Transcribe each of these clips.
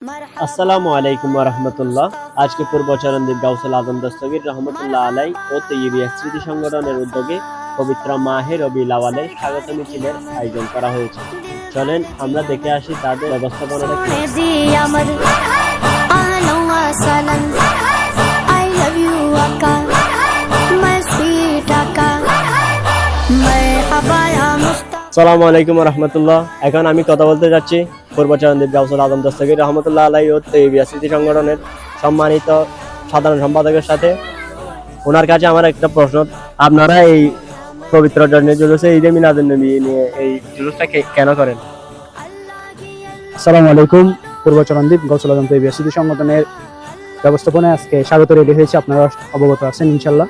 আসসালামু আলাইকুম ওয়া রাহমাতুল্লাহ। আজকে পূর্ব চরণদ্বীপ গাউসুল আজম দস্তগীর রহমতুল্লাহ আলাই ও তৈয়বিয়া স্মৃতি সংগঠনের উদ্যোগে পবিত্র মাহে রবিউল আউয়ালের স্বাগত মিছিলের আয়োজন করা হয়েছে। চলেন আমরা দেখে আসি তাদের ব্যবস্থাপনাটা কি। আসসালামু আলাইকুম ওয়া রাহমাতুল্লাহ। এখন আমি কথা বলতে যাচ্ছি পূর্ব চরণদ্বীপ গাউসুল আজম দস্তগীর রহমতুল্লাহ আলাই ও তৈয়বিয়া স্মৃতি সংগঠনের সম্মানিত সাধারণ সম্পাদকের সাথে। ওনার কাছে আমার একটা প্রশ্ন, আপনারা এই পবিত্র জন্মের জুলুসে ঈদে মিলাদুন নবী নিয়ে এই জুলুসটা কেন করেন? আসসালামু আলাইকুম। পূর্ব চরণদ্বীপ গাউসুল আজম তৈয়বিয়া স্মৃতি সংগঠনের ব্যবস্থাপনায় আজকে স্বাগত রেডি হয়েছে, আপনারা অবগত আছেন ইনশাল্লাহ।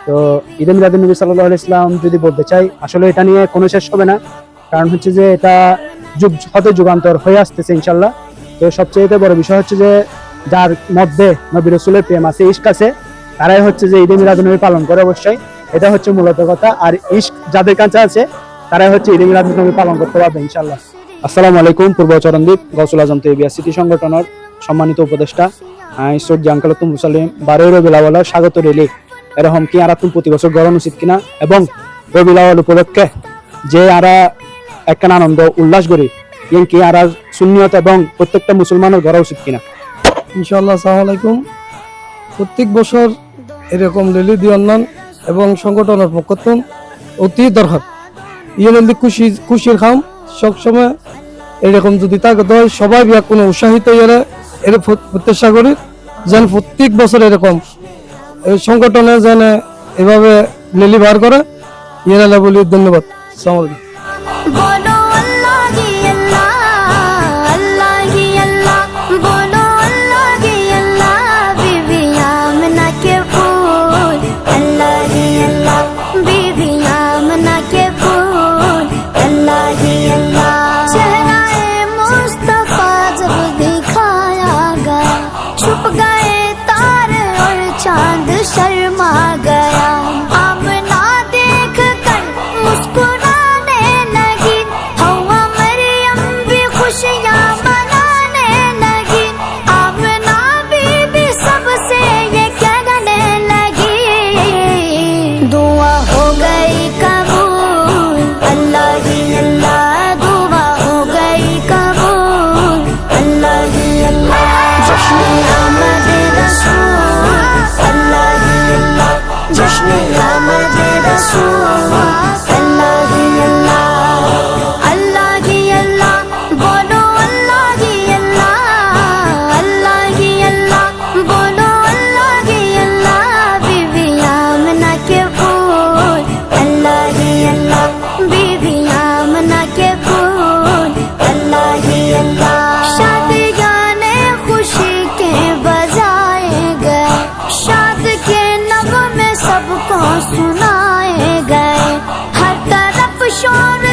তো ঈদে মিলাদুন নবী সাল্লাল্লাহু আলাইহি ইসলাম যদি বলতে চাই, আসলে এটা নিয়ে কোনো শেষ হবে না, কারণ হচ্ছে যে এটা যুগ হতে যুগান্তর হয়ে আসতেছে ইনশাল্লাহ। তো সবচেয়ে বড় বিষয় হচ্ছে যে যার মধ্যে নবী রাসূলের প্রেম আছে, ইশক আছে, তারাই হচ্ছে যে ঈদে মিলাদুন নবী পালন করে। অবশ্যই এটা হচ্ছে মূলত কথা। আর ইশক যাদের কাছে আছে তারাই হচ্ছে ঈদে মিলাদুন নবী পালন করতে পারবে ইনশাল্লাহ। আসসালামু আলাইকুম। পূর্ব চরণদ্বীপ গাউসুল আজম তৈয়বিয়া স্মৃতি সংগঠনের সম্মানিত উপদেষ্টা সৈয়দ জাঙ্কালুতুম মুসালিম 12 রবিউল আউয়ালের স্বাগত রেলি এরকম কি আর প্রতি বছর গড়ানো উচিত কিনা, এবং রবিউল আউয়াল উপলক্ষে যে আরা একখান আনন্দ উল্লাস করি ইয়ে কি আর সুন্নিয়ত এবং প্রত্যেকটা মুসলমানের গড়া উচিত কিনা। ইনশাআল্লাহ। আসসালামু আলাইকুম। প্রত্যেক বছর এরকম রেলি দিওয়ান এবং সংগঠনের পক্ষ থেকে অতি দরকার। ইয়ে খুশির খাম সবসময় এরকম যদি তাকে হয় সবাই কোনো উৎসাহিত এর প্রত্যাশা করি যেন প্রত্যেক বছর এরকম এই সংগঠনে যেন এভাবে রেলি বার করে ইয়েরা বলি। ধন্যবাদ। আসসালামু আলাইকুম। शर्मा गया आमना देख कर मुस्कुराने लगी, हवा मरियम भी खुशियाँ मनाने लगी, आमना बीबी सबसे ये कहने लगी, दुआ हो गई कबूल अल्लाह ही अल्लाह, दुआ हो गई कबूल अल्लाह ही अल्लाह, जश्न आमद रसूल जश्न आमद रसूल अल्लाह ही अल्लाह, अल्लाह ही अल्लाह, बोलो अल्लाह ही अल्लाह, अल्लाह ही अल्लाह, बोलो अल्लाह ही अल्लाह, बीबी आमना के फूल अल्लाह ही अल्लाह, बीबी आमना के फूल अल्लाह ही अल्लाह, शादी गाने खुशी के बजाए गए, शाद के सबको सुनाए गए, हर तरफ शोर